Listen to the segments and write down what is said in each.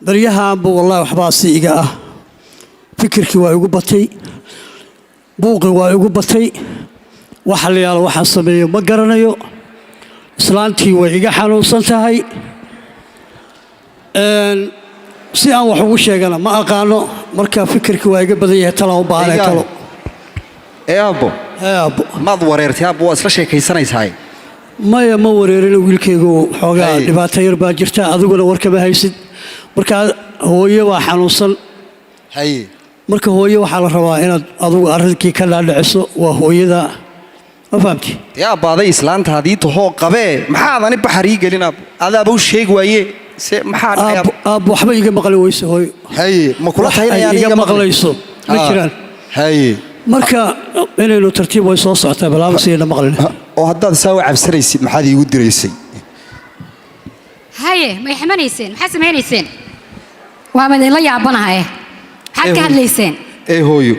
بريها أبو والله وحباسي إيجا فكرك ويقول بطي بوقي ويقول بطي وحلي على وحصبي ما قرنيو إسلامتي وإيجا حنوصل تهاي si aan wax ugu sheegana ma aqaano marka fikirku waa iga badan yahay talo baahnay talo aabo maad wareertay aabo isla sheekaysanaysaa maya ma wareerin wiilkaygu xoogaa dhibaato yar baa jirta adiguna warkaba haysid marka hooyo waa xanuunsan marka hooyo waxa la rabaa inaad adigu arrinkii ka dhaadhiciso waa hooyada ma fahamti yaa baaday islaanta hadii too qabee maxaad ani baxari gelin adaaba u sheeg waaye أبو حبي يجي مقلويس هوي هاي ما كل حين يعني يجي مقلويسو مشران هاي مركا إنه لو ترتيب ويصوص عتاب لا بس ينا مقلنا وهذا سوى عبسريسي ما حد يودي ريسي هاي ما يحمنيسين حسب هنيسين وعمل الله يعبنا هاي حكى هالليسين إيه هويو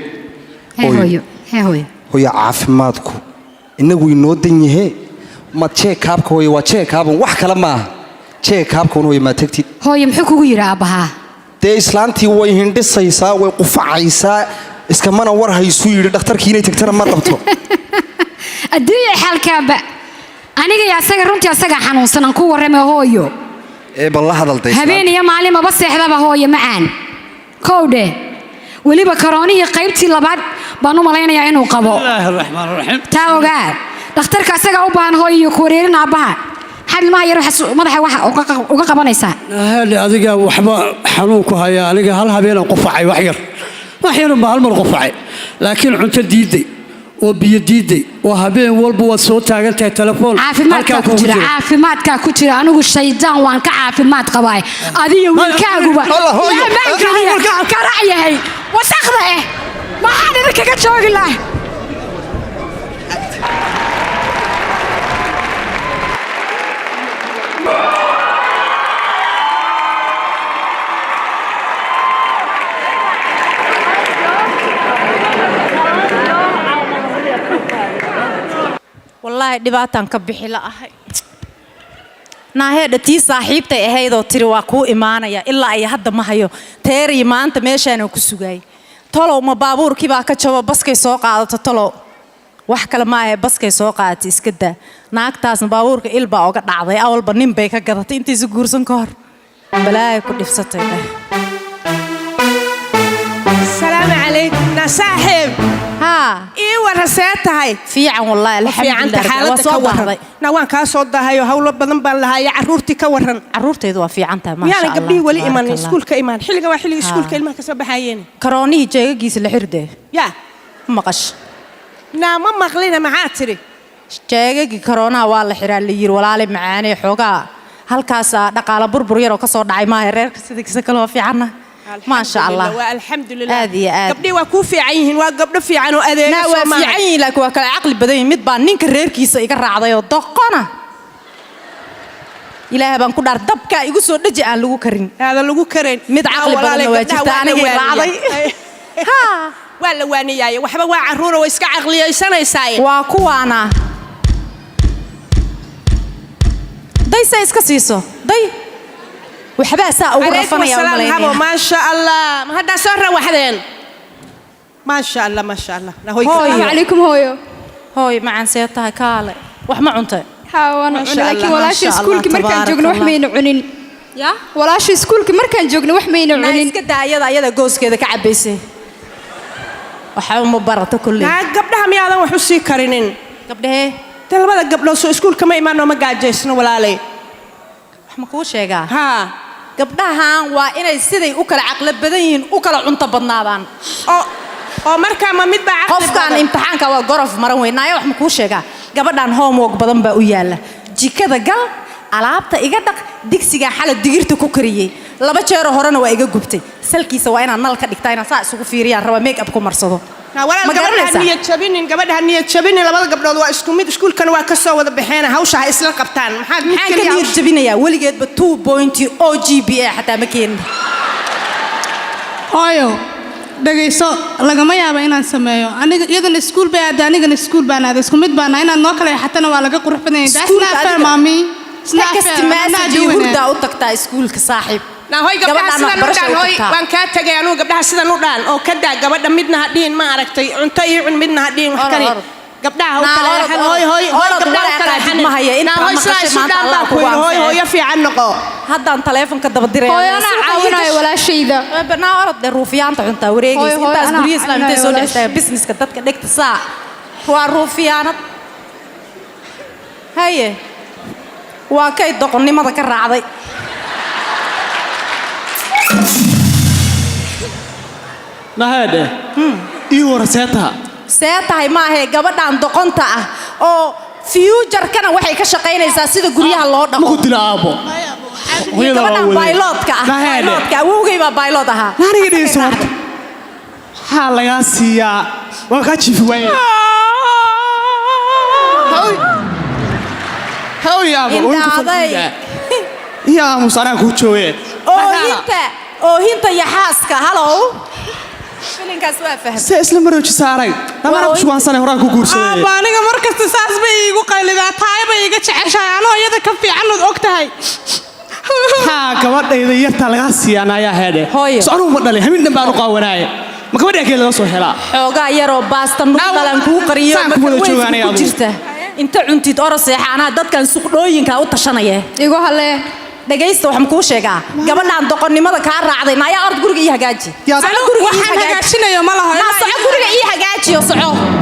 هوي عافماتكو إنه وينودني هي ما تشيك هابك هوي وتشيك هابن وح كلامه check habkan way ma tagtid hooyo muxuu kugu yiraabaha de islaantii way hindhisaysaa way qufacaysaa iska mana war haysu yiri dhakhtarkii inay tagtana ma qabto adduunyo xalkaaba aniga yaa asaga runtii asaga xanuunsan ku warramay hooyo bal hadaltay habeen iyo maalin ma seexdaba hooyo macaan koowde waliba karoonihii qaybtii labaad baan u malaynayaa inuu qabo Bismillahir Rahmaanir Rahiim taa ogaa dhakhtarka asaga u baahan hooyo ku wareerin aabaha حد ما يروح مدح وقع بنيسا هذا أذيك وحبا حنوك هيا أذيك هلها بين قفعي وحير وحير ما هالمر قفعي لكن عنت ديدي وبيديدي وهبين والبو الصوت تاعت التلفون عافمات كاكوتشرا أنا وش شيطان وان كعافمات قباي هذه وينكاغوبا الله كراعي هي وسخره ما حد ذيك كتشوق الله والله دباتان كبحي لا أهي ناهي دتي صاحبتي أهيدو تري واكو إيمانيا إلا أي حد ما هيو تيري ما أنت ماشانو كسوجاي طلعوا ما بابور كيبا كتشوا بس كي سوق على تطلعوا وحكى لما هي بس كي سوق على تيسكده ناقتاس بابور كإلبا أو قد عضي أول بنيم بيك كذا أنت زجور سنكار بلاي كل نفسته السلام عليكم صاحب ها إيه ورسات هاي في عن والله الحمد لله وصوّر نوان كاسود هاي وهول بدن بالله يا عرورتي كورن عرورتي ذو في عنتها ما شاء الله يعني قبلي ولي إيمان سكول كإيمان حلقة وحلقة سكول كإيمان كسب حيين كروني جاي جيس الحردة يا مقش نعم ما مغلينا معاتري جاي كورونا والله حرال لير ولا علي معاني حوجا هالكاسة دقالة بربر يرو كسر دعي ما هرير كسيدك سكلوا في عنا ما شاء الله والحمد لله هذه قبلي وكوفي عينهن وقبل في عنو أذى لا وفي عين لك وكل عقل بدين مدبان نين كرير كيس يقرأ عضيو دقنا إلى بان كدار دبكة يقصوا نجي عن لو كرين هذا لو كرين مد عقل بدين واجب أنا يقرأ عضي ها ولا وانياي وحبا وعرورة ويسكع عقلي سنة يساي وكوانا داي سايس كسيسو داي وحبا ساء وغرفنا يا أماليني ما شاء الله ما هذا سر وحدين ما شاء الله ما شاء الله السلام عليكم هوي معن سيتها كالي وحما عنتي حاوانا لكن ولاش سكولك مركان جوجنا وحمين عنين يا ولاش سكولك مركان جوجنا وحمين عنين نايس كدا يدا جوز كذا كعبيسي وحاول مبارته كله قبلها مياذا وحسي كارينين قبلها تلبى قبل سكول كما إيمان وما قاعد جسنا ولا لي وحما كوشيجا ها قبلها وإن سيدي أكل عقل بدين أكل عنت بدنادان أو مركا ما متبع عقل قف كان امتحان كوا غرف مروي نايا وحما كوشيجا قبلان هوم وق بدن بقوياله جيكذا قال alaabta iga dhaq digsiga xalad digirta ku kariyay laba jeer horena waa iga gubtay salkiisa waa inaan nal ka dhigtaa inaan saa isugu fiiriyaan raba make up ku marsado gabadha niyad jabinin labada gabdhood waa isku mid iskuulkan waa ka soo wada baxeen hawsha isla qabtaan maxaan ka niyad jabinayaa waligeedba 2.0 GPA xataa ma keenin hooyo dhageyso lagama yaabo inaan sameeyo aniga iyadana iskuul bay aad anigana iskuul baan aad isku mid baan inaan noo kale xatana waa laga qurux badan yahay iskuulka maami snack guriga u tagtaa iskuulka saaxiib هاي قبلها سيدا نودان هاي وان كاتجي أنا قبلها سيدا نودان أو كدا قبل مدنا هدين ما عرفتي عنتي عن مدنا هدين وحكني قبلها هو كلا هاي قبلها كلا حن ما هي إنا هاي سلا سودان باكوي هاي في عنقه هذا أنت تلفون كده بدري هاي أنا عاونا ولا شيء ده بنا أرد الروفيان تعنت وريجي أنت أسبريس لا أنت سود بيزنس كده كدك تساع هو الروفيان هاي وكيد دقني ما ذكر عضي ما هذا إيوه رسيتها سيتها ما هي قبل أن دقنتها أو فيوجر كان وحي كشقين إذا سيد قريها الله ما قلت له أبو قبل بايلوت كا ووجي بايلوتها ما نقدر نسوي حالا يا سيا وكاتشي وين هاو يا أبو يا مصارع كوتشوي أنت يا حاسك هلو فيلين كسوة فهم سأسلم مرة جساري أنا أعرف شو أنسان هراك وكورسي بانيغا markas taas bay igu qaylidaa taay bay iga jeceshahay anoo iyada ka fiican oo ogtahay ha gabadhayda yarta laga siiyanaaya heede soo ma dhalay hamin dhanbaan u qaawanaaye ma gabadha kale la soo helaa xoogaa yaroo baasta nuqdalan ku qariyo marka jirta inta cuntid oroseexana dadkan suuqdooyinka u tashanaya igu halee dhageysta waxaan kuu sheegaa gabadhan doqonnimada ka raacday naya ard guriga ii hagaaji socod guriga waxaan hagaajinayo ma laha socod guriga ii hagaajiyo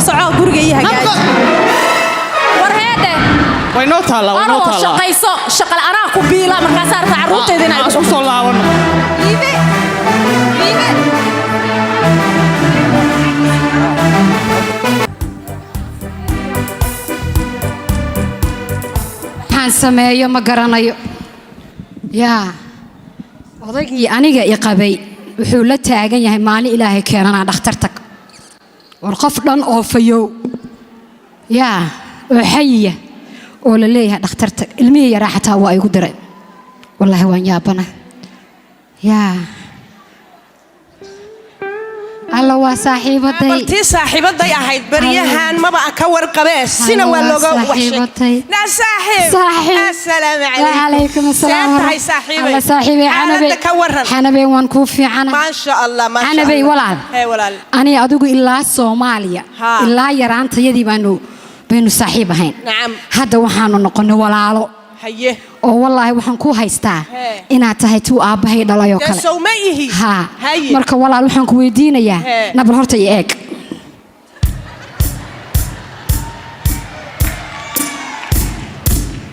soco guriga ii hagaaji war heede way noo taala shaqayso shaqal anaa ku biila markaas arka caruurteeda inay ku soo laaban liibe waxaan sameeyo ma garanayo yaa odaygii aniga i qabay wuxuu la taagan yahay maalin ilaahay keenana dhakhtar tag war qof dhan oo fayow yaa oo xayiya oo la leeyahay dhakhtar tag ilmihii yaraa xataa waa igu diray wallaahi waan yaabana yaa alla waa saaxiibaday baltii saaxiibaday ahayd baryahan maba ka warqabee sina waa looga waxshay na saaxiib assalaamu calaykum asalaam hay saaxiibay alla saaxiibay xanabay waan ku fiicana ma sha Allah ma sha Allah xanabay walaal ani adigu ilaa Soomaaliya ilaa yaraantayadii baynu saaxiib ahayn hadda waxaanu noqonay walaalo haye oo wallaahi waxaan ku haystaa inaad tahay tuu aabbahay dhalayo kale ha marka walaal waxaan ku weydiinayaa nabal horta iyo eeg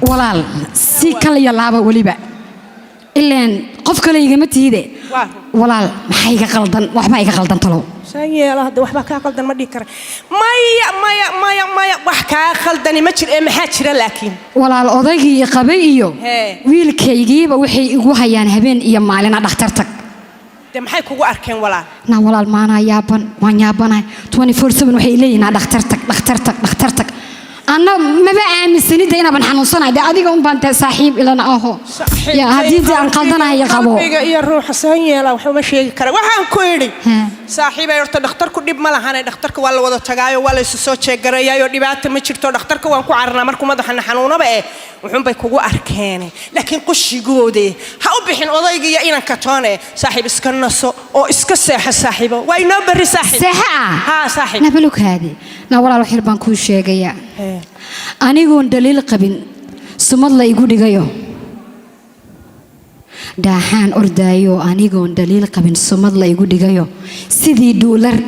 walaal si kale iyo laaba weliba ileen qof kale igama tiide walaal maxaa iga qaldan waxbaa iga qaldan talow سيلا هذا وحبا كقلدن ما ديكر مايا wax ka khaldani ma jir ee maxaa jira laakiin walaal odaygii qabay iyo wiilkaygiiba waxay igu hayaan habeen iyo maalin dhakhtar tag maxay kugu arkeen walaal na walaal maana yaaban waan yaabanahay 24/7 waxay leeyihiin dhakhtar tag أنا ما بعمل سنيد هنا بنحنوصنا ده أديك بنت صاحب إلى أهو يا هديتي عن قلدنا هي قبو يا روح سهية لو حوم شيء كره وحن كويري صاحب يرت دكتور كديب ماله هنا دكتور كوالله وده تجاي ولا يسوع شجرة يا يودي بعت مشيرته دكتور كوان كعرنا مركم ما دحنا حنونا بقى وحوم بيكوجو أركانه لكن قش جودي هاو بحين أضيق يا إنا كتانة صاحب إسكنسو أو إسكسح صاحبه وينو بري صاحب ساحة ها صاحب نبلوك هذه نورا الحين بنكون شيء جيا أنا يقول دليل قبل سمد الله يقول جيو داحان أردايو أنا يقول دليل قبل سمد الله يقول جيو سيدي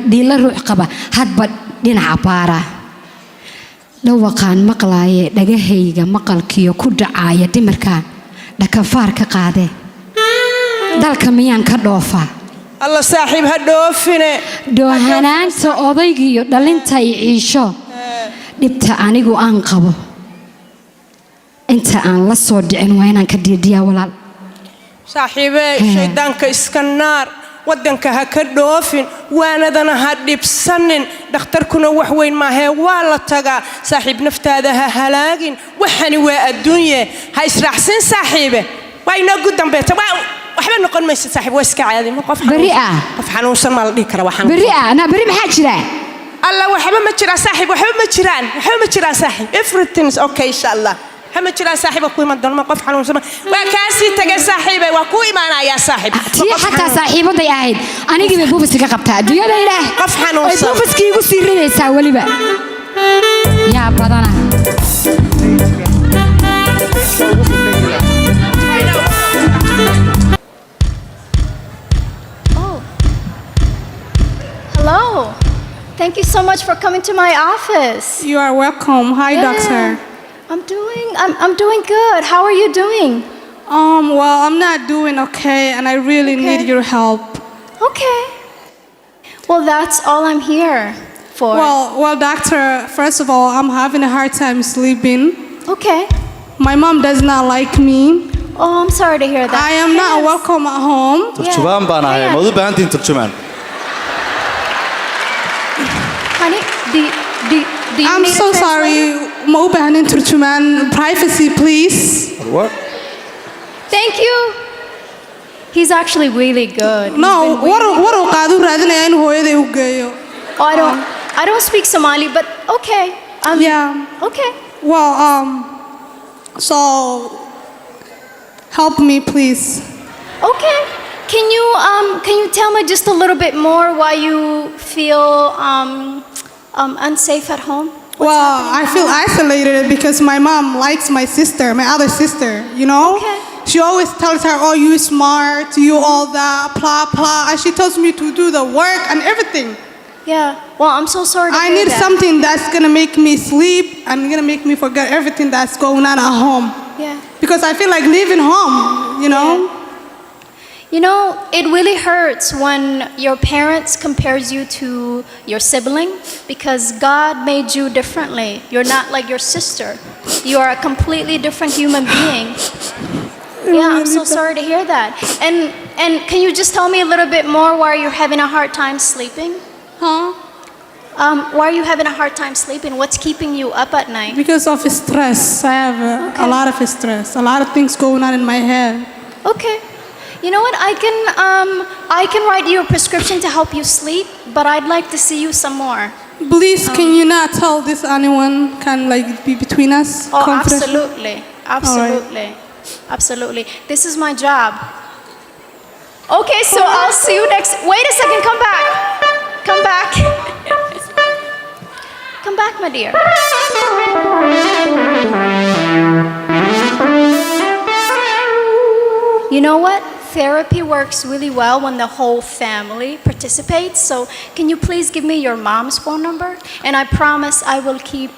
دولار عقبة هاد بدين عبارة لو كان مقلاي دجاهيجا مقل كيو كود عاية دمركان دكفار كقاده دالك ميان كدوفا الله صاحب هدوفنا دوهنان سأضيجيو دلين تايعيشو dhibta anigu aan qabo inta aan la soo dhicin waa inaan ka diidiyaa walaal saaxiibey shaydaanka iska naar wadanka ha ka dhoofin waanadana ha dhibsanin dhakhtarkuna wax weyn maahe waa la tagaa saaxiib naftaada ha halaagin waxani waa adduunye ha israacsin saaxiibe waa inoo gu dambeeta waxba noqon maysa saaxiib waa iska caadi qof xanuunsan ma la dhihi kara waxaan beri maxaa jira الله وحبا ما جرى صاحب وحبا ما جرى صاحب everything is okay إن شاء الله هم جرا صاحبك كوي ما دون ما قف حنون سما وكاسي تجا صاحبي وكوي ما أنا يا صاحب تي حتى صاحبه ضي أهيد أنا جيب بوبس كي قبتها دنيا ده إله قف حنون سما بوبس كي يقول سيرنا يساوي بقى يا بدنا Hello. Thank you so much for coming to my office. You are welcome. Hi, doctor. I'm doing good. How are you doing? Well, I'm not doing okay, and I really need your help. Okay. Well, that's all I'm here for. Well, doctor, first of all, I'm having a hard time sleeping. Okay. My mom does not like me. Oh, I'm sorry to hear that. I am not welcome at home. ترجمان باناي موضوع بانتين ترجمان Honey, do you I'm need so a sorry. translator? ما بهنين ترجمان. Privacy, please. What? Thank you. He's actually really good. He's No, been really what uu qaadu raadinaya in hooyaday u geeyo. Oh, I don't speak Somali, but okay. Yeah. Okay. Well, so help me, please. Okay. Can you tell me just a little bit more why you feel unsafe at home? Well, I feel isolated because my mom likes my sister, my other sister, you know? Okay. She always tells her, oh, you smart, you all that, blah, blah. And she tells me to do the work and everything. Yeah. Well, I'm so sorry to I hear need that. something that's going to make me sleep and going to make me forget everything that's going on at home. Yeah. Because I feel like leaving home, you know? Yeah. You know, it really hurts when your parents compares you to your sibling because God made you differently. You're not like your sister. You are a completely different human being. Yeah, I'm so sorry to hear that. And can you just tell me a little bit more why you're having a hard time sleeping? Huh? Why are you having a hard time sleeping? What's keeping you up at night? Because of stress. I have a lot of stress, a lot of things going on in my head. Okay. You know what? I can write you a prescription to help you sleep, but I'd like to see you some more. Please, can you not tell this anyone? Can like be between us? Oh, Confidential? absolutely. Absolutely. This is my job. Okay, so I'll see you next. Wait a second, come back. Come back. Come back, my dear. You know what? Therapy works really well when the whole family participates. So, can you please give me your mom's phone number? And I promise I will keep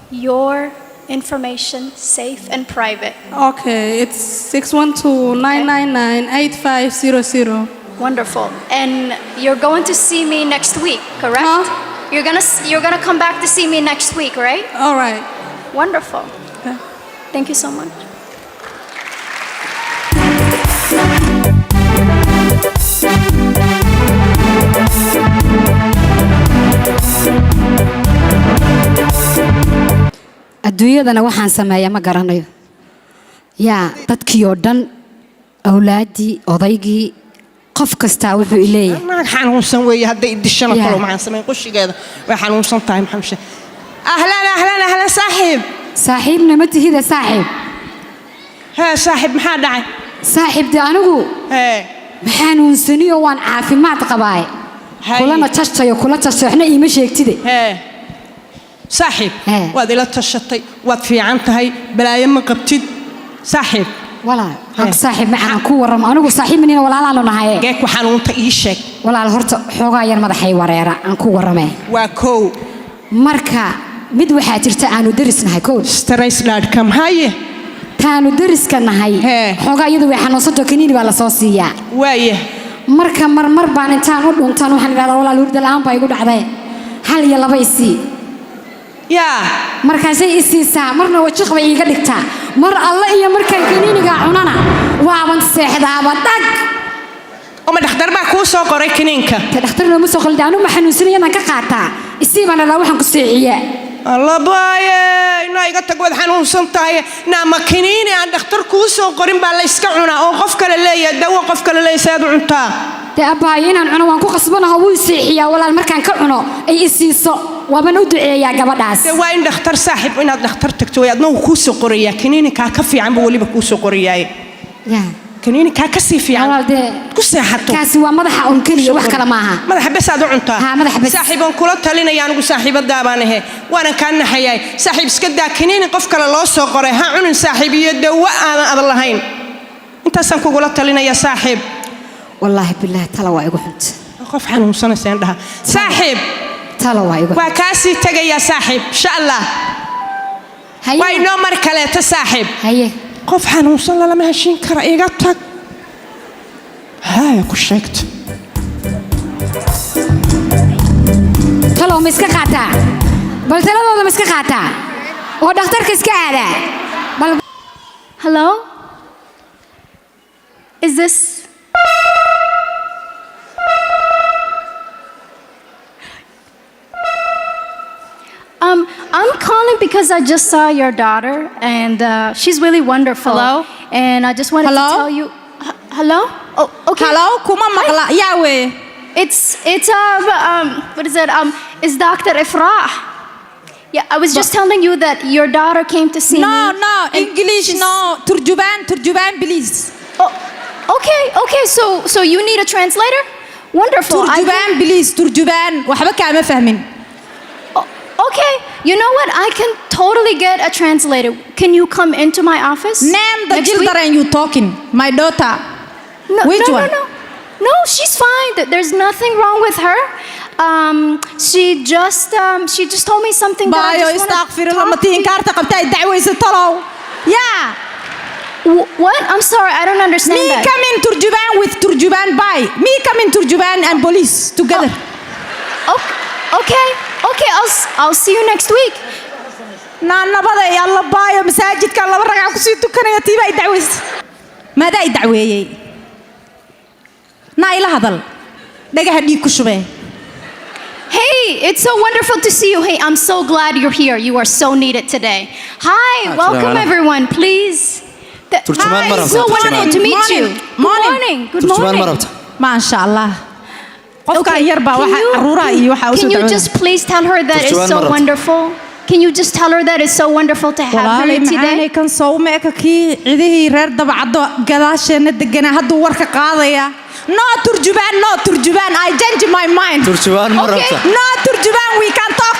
your information safe and private. Okay, it's 612-999-8500. Wonderful. And you're going to see me next week, correct? Huh? You're gonna come back to see me next week, right? All right. Wonderful. Okay. Thank you so much. adduunyadana waxaan sameeyaa ma garanayo yaa dadkii oo dhan awlaadii odaygii qof kasta wuxuu ileeyahay ما حنوصل ويا هدا يدشنا كله مع سمين قش كذا وحنوصل تايم حمشة أهلا صاحب saaxiibna ma tihida saaxiib ها صاحب محاد عين saaxiibdi anigu ها maxaanuunsaniyo waan caafimaad qabaay kulana tashayo kula tashaxna iima sheegtide ها صاحب واد إلى تشطي واد في عنتهاي بلا يم قبتد صاحب walaal hak saaxiib macaan ku waramo anigu saaxiibnina walaalaalo nahay geek waxaan unta ii sheeg walaal horta xoogaa yar madaxay wareera aan ku waramay waa koow marka mid waxaa jirta aanu darisnahay koow stress laadkam haye taanu dariska nahay xoogaa iyadu way xanuunsanto kaniini baa la soo siiyaa waaye marka marmar baan intaan u dhuntaan waxaan idhahdaa walaal hurda la'aan baa igu dhacday hal iyo laba isii yaa markaasay isiisaa marna wajiq bay iiga dhigtaa mar alle iyo markaan kaniiniga cunana waaban seexdaaba dhag oma dhakhtar baa kuu soo qoray kaniinka dhakhtar nooma soo qalda anu ma xanuunsanaya inaan ka qaataa isii baan dhalaa waxaan ku seexiyaa الله باي نايقة تقول حنون سنتاي نعم كنيني عند دكتور كوسو قرين بالإسكعنا أو قفك للي دوا قفك للي سيد عنتا تأباين عن عنوان كو قصبنا هو يسيحيا ولا المركان كعنو أي إسيسو وابن ودعي يا قبضاس وين دختر صاحب وين دختر تكتوي أدنو كوسو قرية كنيني كافي عم بقولي بكوسو قرية يا كنيني كاسي في عم كوسي حتى كاسي ومدح أنكلي وحكلا معها مدح بس هذا عنتا ها مدح بس صاحب كلها تلينا يعني صاحب الدابانه وأنا كان حياي صاحب سكدا كنيني قف كلا الله سو قرية ها عن صاحب يدوا أنا الله أنت سانكو كلها تلينا يا صاحب والله بالله تلا يقعد قف حنون سنة سندها صاحب تلا يقعد وكاسي تجي يا صاحب إن شاء الله واي نمر كلا تصاحب هي قف حنون صلى الله ماشين كرا إيجاتك هاي كشكت تلا مسك قاطع بل تلا مسك قاطع ودكتور كيس كذا بل Hello? Is this... I'm calling because I just saw your daughter and she's really wonderful. Hello? And I just wanted to tell you... Hello? Oh, okay. Hello? Kuma magla Yahweh. It's what is it? It's Dr. Ifrah. Yeah, I was just telling you that your daughter came to see me. No, English, no. Turjuban, please. Oh, okay. So you need a translator? Wonderful. Turjuban, please. Turjuban. وحبك كلام فاهمين. Okay. You know what? I can totally get a translator. Can you come into my office? Name the children you talking. My daughter. No, Which one? No, she's fine. There's nothing wrong with her. She just told me something that I just want to talk to. Yeah. What? I'm sorry, I don't understand me that. Me come in Turjuban with Turjuban by. Me come in Turjuban and police together. Okay. I'll see you next week. نبض يلا باي مساجد كان الله برجع كسيتو كان يتيبا يدعويس ماذا يدعوي نايلة هذا دقة هدي كشبه. Hey, it's so wonderful to see you. Hey, I'm so glad you're here. You are so needed today. Hi, welcome everyone, please. Hi, it's so wonderful to meet you. Good morning. MashaAllah. Okay, can you just please tell her that it's so wonderful? Can you just tell her that it's so wonderful to have her here today? كان صومك كي عذيه رد بعض قلاش ندقنا هدو ورك قاضية. No Turjuban. I change my mind. Turjuban مرة. No Turjuban. We can talk.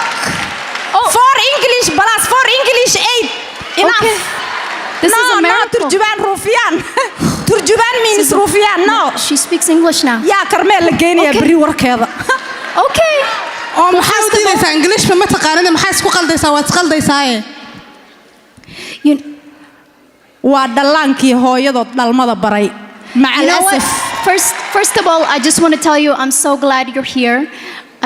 For English plus for English 8. Enough. Okay. This is a miracle. No Turjuban Rufian. Turjuban means Rufian. No. She speaks English now. Yeah, Carmel again. Every work هذا. Okay. maxaa u diidaysaa Englishka ma taqaanada maxaa isku qaldaysaa waad qaldaysaa waa dhallaankii hooyadood dhalmada baray macalaf First of all, I just want to tell you I'm so glad you're here.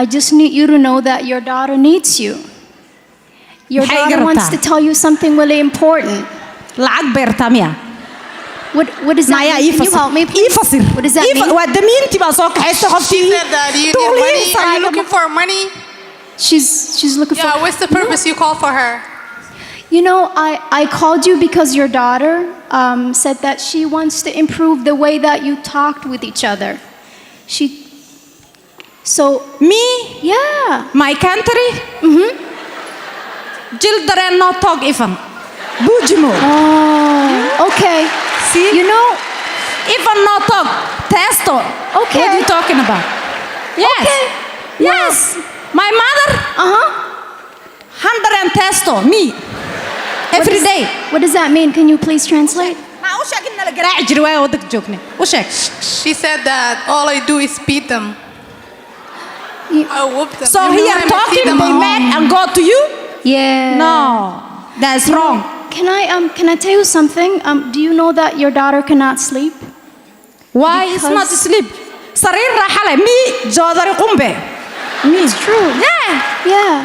I just need you to know that your daughter needs you. Your daughter wants to tell you something really important. lacag beerta miya What does that mean? Can you help me, please? What does that mean? waa damiintii baa soo kaxaysa qofkii Are you looking for money? She's looking for... Yeah, what's the purpose you call for her? You know, I called you because your daughter said that she wants to improve the way that you talked with each other. Me? Yeah. My country? Children not talk even. Bujimo. Oh, okay. See? You know, even not talk. Testo. Okay. What are you talking about? Yes. Okay. Yes. My mother? 100 and testo. Me. Every day. What does that mean? Can you please translate? She said that all I do is beat them. I whoop them. So here talking, they mad and go to you? Yeah. No, that's wrong. Can I tell you something? Do you know that your daughter cannot sleep? Why it's not sleep? Sarir rahale me jodari qumbe. It's true. Yeah.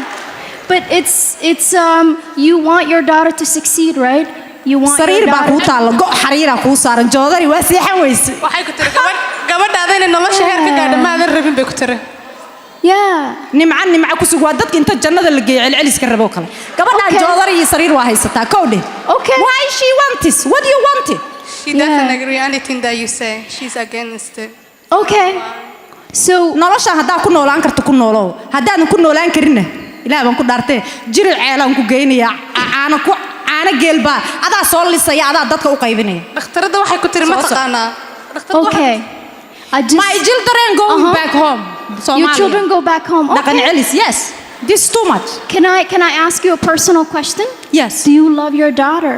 But it's you want your daughter to succeed, right? You want Sarir ba ku taalo go xariira ku saaran jodari waa siixan weyse. Waxay ku tiri gabadhaadayna nolosha heer ka gaadhay ma aadan rabin bay ku tiri. Yeah. nimca ku sug waa dadka inta jannada la geeyo celceliska rabo kale. Gabadhaan jodari iyo sariir waa haysataa kowde. Okay. Why she want this? What do you want it? She doesn't agree on anything that you say. She's against it. Okay. So nolosha hadaa ku noolaan karto ku noolow. Hadaan ku noolaan karin ilaahay baan ku dhaartay jiri ceelaan ku geynaya caana geelba adaa soo lisaya adaa dadka u qaybinaya dhakhtarada waxay ku tiri ma taqaanaa Okay. My children going back home. Your children go back home. Dhaqan Okay. celis, yes. This is too much. Can I ask you a personal question? Yes. Do you love your daughter?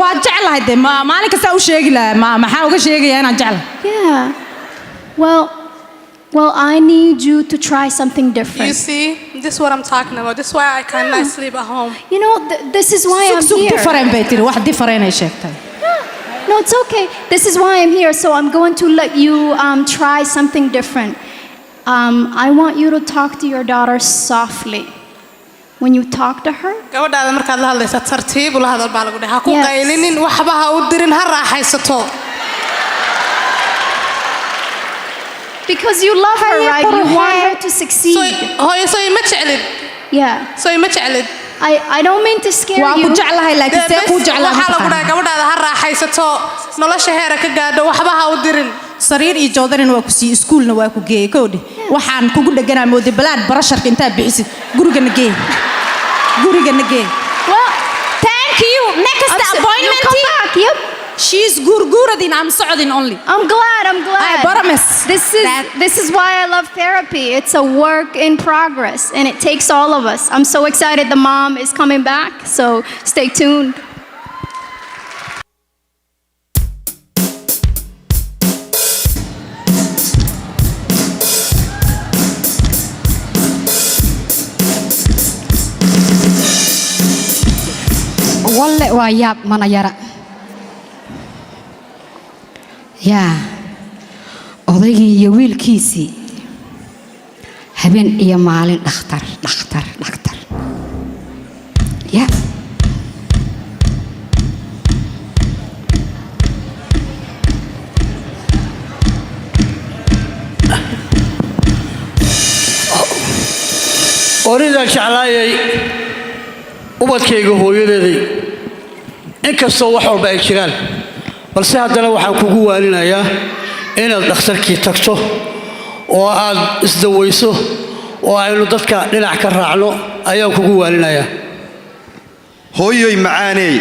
waa jeclahay de maalin kasta u sheegi lahaa maxaa uga sheegayaa inaan jeclahay Yeah. Well, I need you to try something different. You see, this is what I'm talking about. This is why I cannot sleep at home. You know, this is why I'm sug here. different bay tiri wax different ay sheegtay. No, it's okay. This is why I'm here. So I'm going to let you try something different. I want you to talk to your daughter softly. When you talk to her, gabadhaada markaad la hadlaysa tartiib ula hadal baa lagu dhahay ha ku Yes. qaylinin waxba ha u dirin ha raaxaysato because you love her, right? You want her to succeed. hooyo soo ima jeclid Yeah. soo ima jeclid I don't mean to scare waa you. ku jeclahay laakiin see ku jeclahay waxaa lagu dhahay gabadhaada ha raaxaysato nolosha heera ka gaadho waxba ha u dirin sariir iyo joodarin waa ku sii iskuulna waa ku geeyey koodhi waxaan kugu dheganaa mooday balaad barasharka intaa bixisid gurigana geey Well, thank you next appointment you come back. Yep. she's gurguradin I'm socodin only I'm glad. I promise This is why I love therapy. It's a work in progress, and it takes all of us. I'm so excited the mom is coming back, so stay tuned. walle waa yaab mana yara yaa odaygii iyo wiilkiisii habeen iyo maalin dhakhtar ya oridaan jeclaayay ubadkayga hooyadeeday inkastoo wax walba ay jiraan balse haddana waxaan kugu waalinayaa inaad dhakhtarkii tagto oo aad isdawayso oo aynu dadka dhinac ka raacno ayaan kugu waalinayaa hooyoy macaaneey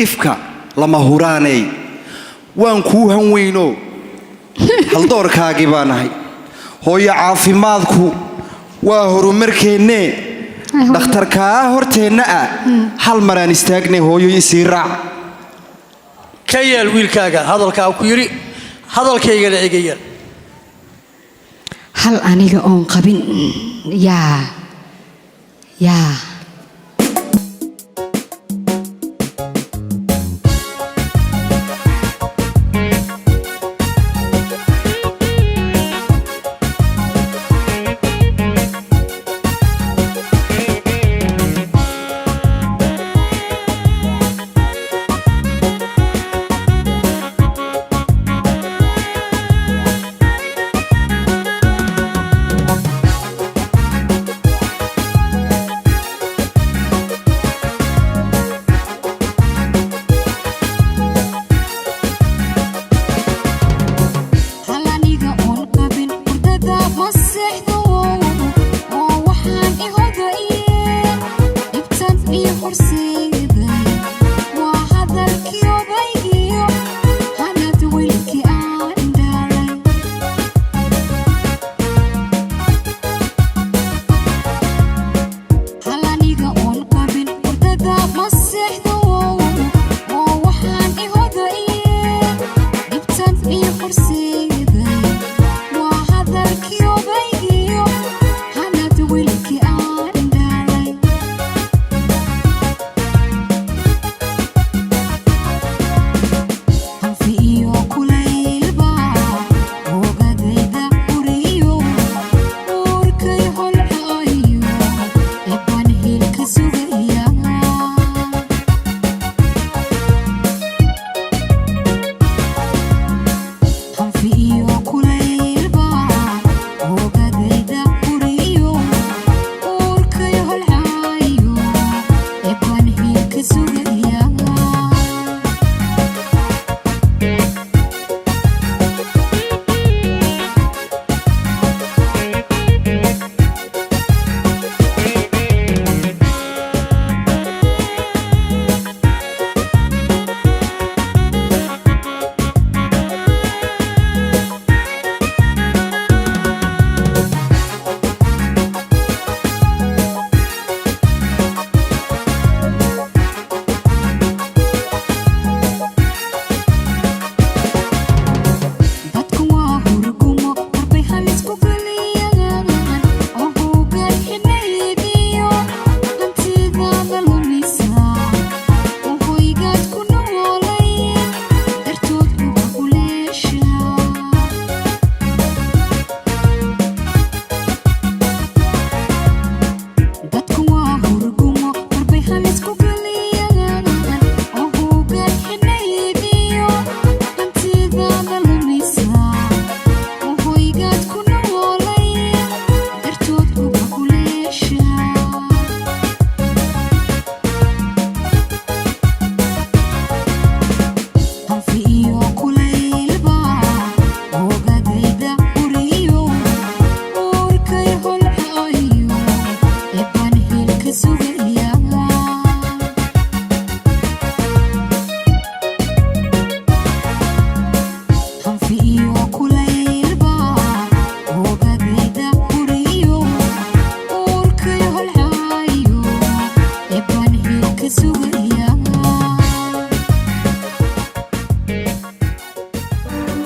ifka lama huraaney waan kuu hanweyno haldoorkaagii baan ahay hooyo caafimaadku waa horumarkeenne dhakhtarkaa horteenna ah hal maraan istaagnay hooyo isii raac ka yeel wiilkaaga hadalkaa ku yidhi hadalkaygana iga yeel hal aniga oon qabin yaa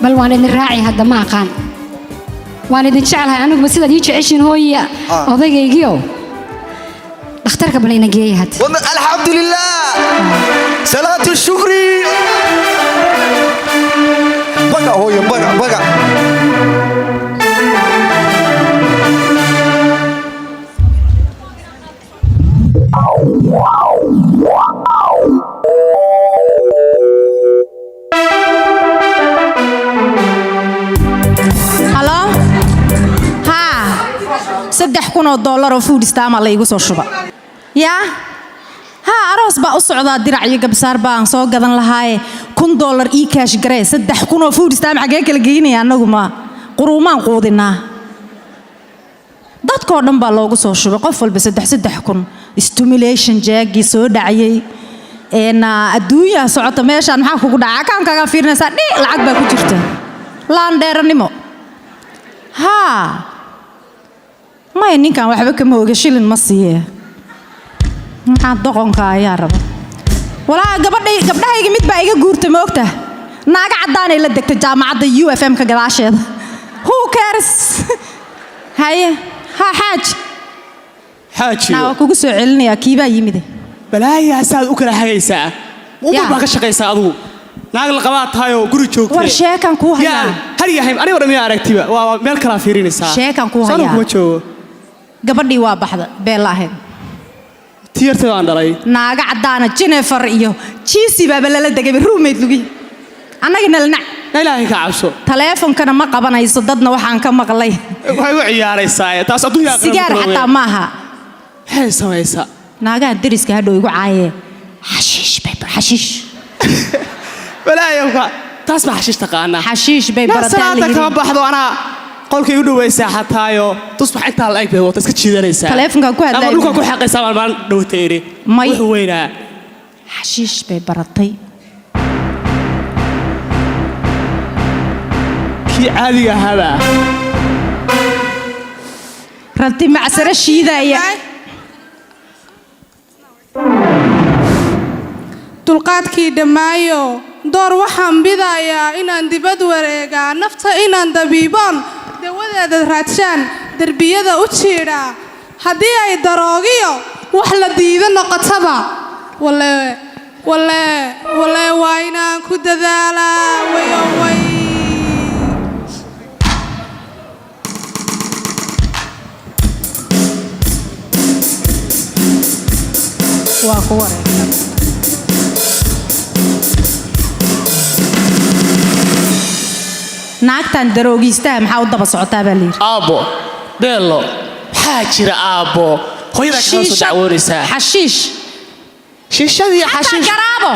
bal waan idin raacay hadda ma aqaan waan idin jecelahay anigu ma sidaad ii jeceshiin hooya odagaygiyo dhakhtarka bal ina geeyay had alxamdulilah salaatu shukri baga hooyo baga $3,000 oo food stamp la igu soo shuba yaa aroos baa u socdaa dirac iyo gabsaar baan soo gadan lahaay $1,000 ii cash garee 3,000 oo food stamp xagee kala geynaya anagu ma quruumaan quudinaa dadkoo dhan baa loogu soo shubay qof walba 3,000 stimulation jaagi soo dhacayay adduunyaa socota meeshaan maxaa kugu dhacaa kaan kaga fiirinaysaa lacag baa ku jirta laan dheeranimo maya ninkan waxba kama oga shilin ma siiye maxaa doqonka ayaa raba walaa gabdhahayga mid baa iga guurtay ma ogta naaga caddaanay la degtay jaamacadda UFM-ka gadaasheeda who cares haye xaaji naa kugu soo celinayaa kiibaa yimide balaayaa saad u kala hagaysaa muddo baa ka shaqaysaa adigu naag la qabaa tahay oo guri joogtay war sheekan ku hayaa har yahay aniga dhamiya aragtiba waa meel kala fiirinaysaa sheekan ku hayaa kuma joogo gabadhii waa baxda beel ahayd tiyartada aan dhalay naaga caddaana Jennifer iyo Chisi baa la degay roommate lugi annagina lanac ilaahay ka cabso taleefankana ma qabanayso dadna waxaan ka maqlay waxay u ciyaaraysaa taas adduunka sigaar xataa maaha hay samaysa naaga dariska hadhow igu caaye xashiish balaayoka taas ma xashiish taqaana xashiish bay barataan leeyihiin kama baxdo ana qolkay u dhawaysaa xataayo tusbax inta la eeg bay wata iska jiidanaysaa taleefanka ku hadlay ama dhulka ku xaqaysaa maalmaan dhawteeri wuxuu weynaa xashiish bay baratay kii caadiga ahaaba ranti macsara shiidaya dulqaadkii dhammaayo door waxaan bidayaa inaan dibad wareegaa nafta inaan dabiibon dawadeeda raadshaan derbiyada u jiidhaa haddii ay daroogiyo wax la diido noqotaba walle waa inaan ku dadaalaa wayoway waa ku wareegsan naagtan daroogiistaa maxaa u daba socotaa baa liiri aabbo beelo maxaa jira aabbo hooyada kala soo dacwoonaysaa xashiish shiishadii xashiish garaabo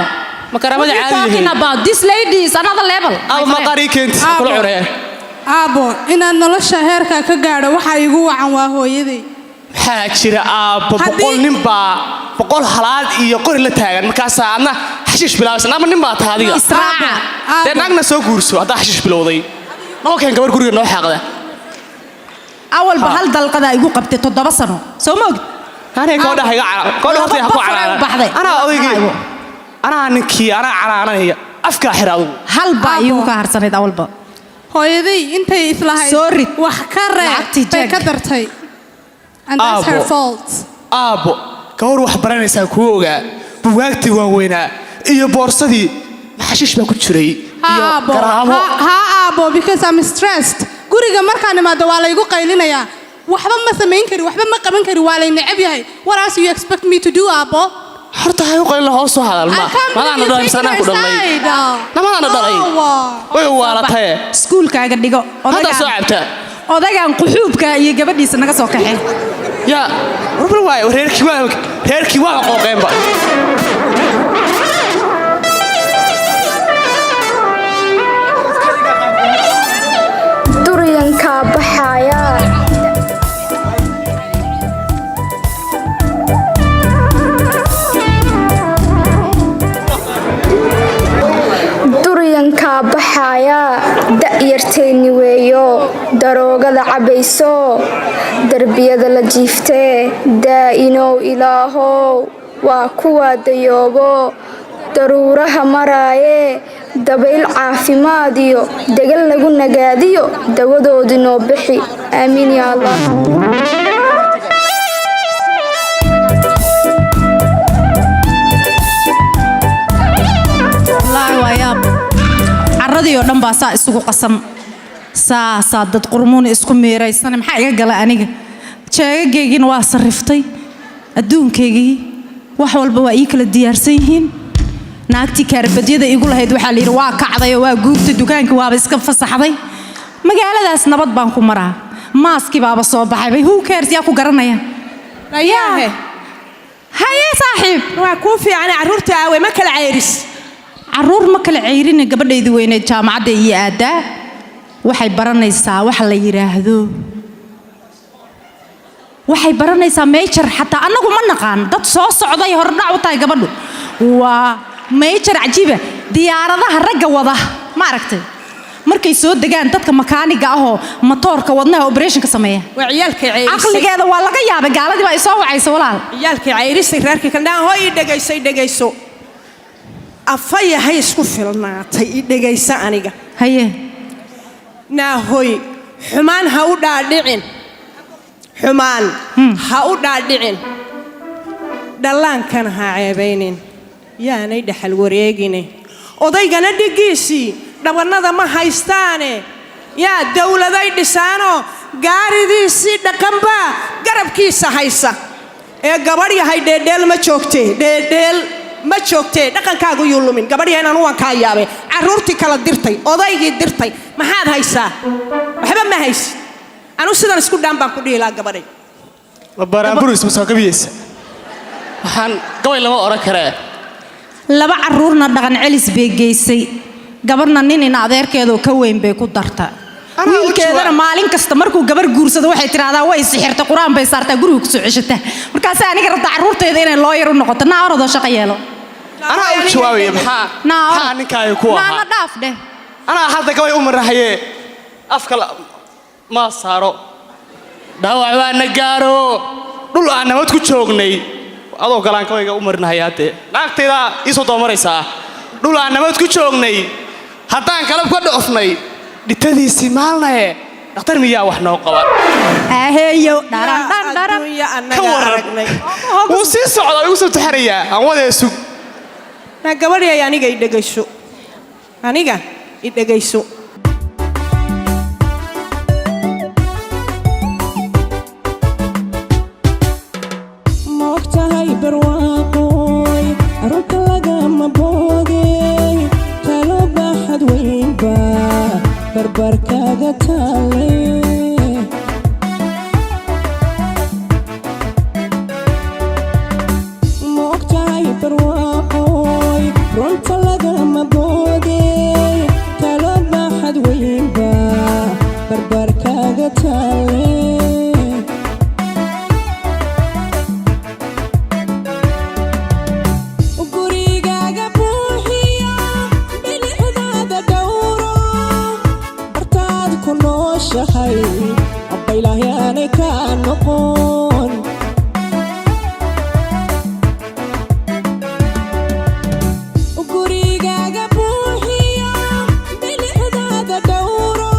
ma garaabada caadi talking about this lady is another level aabbo ma qari keent kula cunee aabbo inaad nolosha heerka ka gaadho waxa igu wacan waa hooyaday maxaa jira aabbo 100 nin baa 100 halaad iyo qori la taagan markaas aadna xashiish bilaabaysan ama nin baa tahay adiga israaca dee naagna soo guurso haddaa xashiish bilowday noo keen gabar guriga noo xaaqda awalba hal dalqada igu qabtay 7 sano soo ma ogid anay kooda hayga hortay ha ku calaamay anaa odaygii anaa ninkii anaa calaanaya afka xiraadu hal baa igu ka harsaneed awalba hooyaday intay islahayd wax ka reeb bay ka dartay and that's her fault aabbo gawar wax baranaysaa kuwa ogaa bugaagtii waaweynaa iyo boorsadii xashiish baa ku jiray iyo garaamo aabbo because I'm stressed guriga markaan imaado waa laygu qaylinayaa waxba ma samayn kari waxba ma qaban kari waa lay necab yahay what else you expect me to do aabbo horta hay u qaylina hoos soo hadal madaana dhalay sanaa ku dhalay namadaana dhalay way waalatay iskuulkaaga dhigo hadda soo cabta odagaan quxuubka iyo gabadhiisa naga soo kaxay yaa rubal waay reerkii waa qooqeenba duryanka baxaya da'yartayni weeyo daroogada cabayso darbiyada la jiiftee daa'inow ilaahow waa kuwa dayoobo daruuraha maraaye dabayl caafimaad iyo degal lagu nagaadiyo dawadoodii noo bixi aamiin yaa allah carradii oo dhan baa saa isugu qasam saa dad qurmuun isku meeraysan maxaa iga gala aniga jeegageygiina waa sariftay adduunkaygii wax walba waa ii kala diyaarsan yihiin naagtii kaarbadyada igu lahayd waxaa la yidhi waa kacday oo waa guurtay dukaankii waaba iska fasaxday magaaladaas nabad baan ku maraa maaskii baaba soo baxayba who cares yaa ku garanaya ayaahe haye saaxiib waa kuu fiican carruurta aawe ma kala ceyris carruur ma kala ceyrina gabadhaydii weyneed jaamacadda iyo aadaa waxay baranaysaa waxa la yidhaahdo waxay baranaysaa major xataa annagu ma naqaan dad soo socday hordhac u tahay gabadhu waa major cajiiba diyaaradaha ragga wada ma aragtay markay soo degaan dadka makaaniga ahoo matoorka wadnaha operationka sameeya waa ciyaalkay ceyrisay aqligeeda waa laga yaabay gaaladii baa isoo wacaysa walaal ciyaalkay ceyrisay reerkii kandhaan hooy dhegayso afayahay isku filnaatay dhegaysa aniga haye naahoy xumaan ha u dhaadhicin dhallaankana ha ceebaynin yaanay dhaxal wareegine odaygana dhiggiisii dhabannada ma haystaane yaa dawladay dhisaanoo gaaridiisii dhaqanbaa garabkiisa haysa ee gabadh yahay dheedheel ma joogtee dhaqankaagu yuu lumin gabadh yahay inaan waan kaa yaabay carruurtii kala dirtay odaygii dirtay maxaad haysaa waxba ma haysi anu sidan isku dhaan baan ku dhihi lahaa gabadhay baraanburis masoo kabiyeysa waxaan gabay lama oran karee laba carruurna dhaqan celis bay geysay gabarna nin in adeerkeedoo ka weyn bay ku darta wiilkeedana maalin kasta markuu gabar guursado waxay tiraahdaa way sixirta qur-aan bay saartaa guriga ku soo ceshataa markaasay aniga rabtaa carruurteeda inay looyar u noqoto naa orodoo shaqo yeelo anaa u jawaabaya maxaa ninkaaga ku ahaa naana dhaaf dheh anaa hadda gabay u marahaye afka ma saaro dhaawac baa na gaaro dhul aan nabad ku joognay adoo galaan kabayga u marinahayaa dee naagtaydaa iisoo doomaraysaa dhul aan nabad ku joognay haddaan kalab ka dhoofnay dhitadiisii maalnaye dhakhtar miyaa wax noo qaba aheeyo ka waran wuu sii socda igu soo taxarayaa aan wadee sug naa gabadhay aniga i dhegayso barwaaqoy arunta lagama boogay talo baaxad weynba barbarkaaga taale moogtahay barwaaqoy runta lagama boogay talo baaxad weynba barbarkaaga taale abbaylahyaanay ka noqon gurigaaga buuxiya bilixdaada dhowro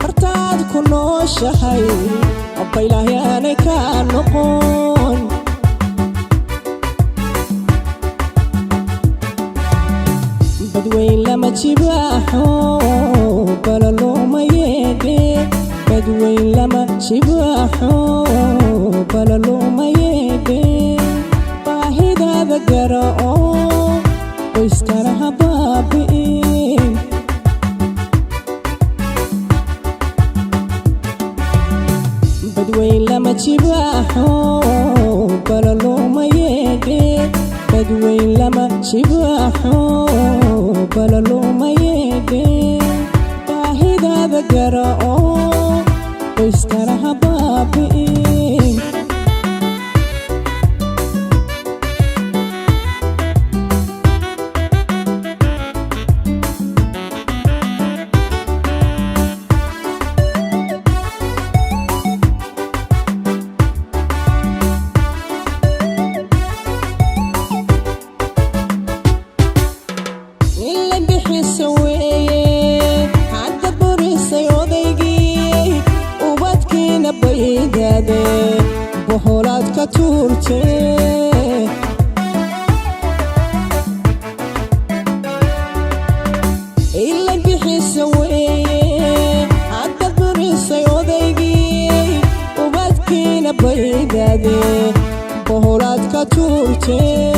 bartaad ku nooshahay abbaylahyaanay ka noqon badweyn lama jibaaxo balalooma yeedhe badweyn lama jibaaxo balalooma yeedhe baahidaada gara'o qoyskana ha baabi'in badweyn lama jibaaxo balalooma yeedhe badweyn lama jibaaxo balalooma yeedhe baahidaada gara'o qoyskana ha baabi'in اللي bixisa weeye hadda burisay odaygii ubadkiina baydaade boholaad ka tuurtee ila bixisa weeye hadda burisay odaygii ubadkiina baydaade boholaad ka tuurtee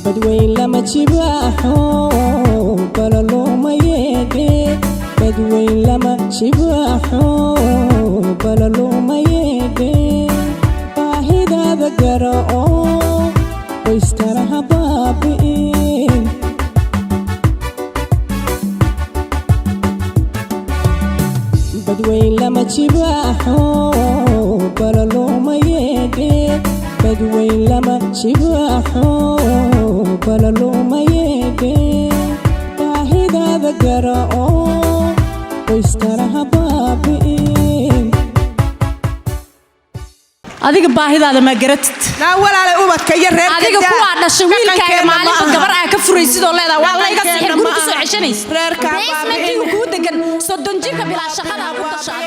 بدوين لما تشباحو بلا لوما يدي بدوين لما تشباحو بلا لوما يدي باهد هذا قرأو ويسترها بابين بدوين لما تشباحو بلا لوما يدي بدوين لما تشباحو بلا لوما يدي باهد هذا قرأو ويسترها بابين adiga baahidaada ma garatid la walaal ubadka iyo reerka adiga ku dhashay wiilkaaga maalinta gabar ay ka furaysid oo leedahay waa la iga sixir guriga soo ceshanaysid reerka baabiin ku degan 30 jirka bilaa shaqada ku dhashay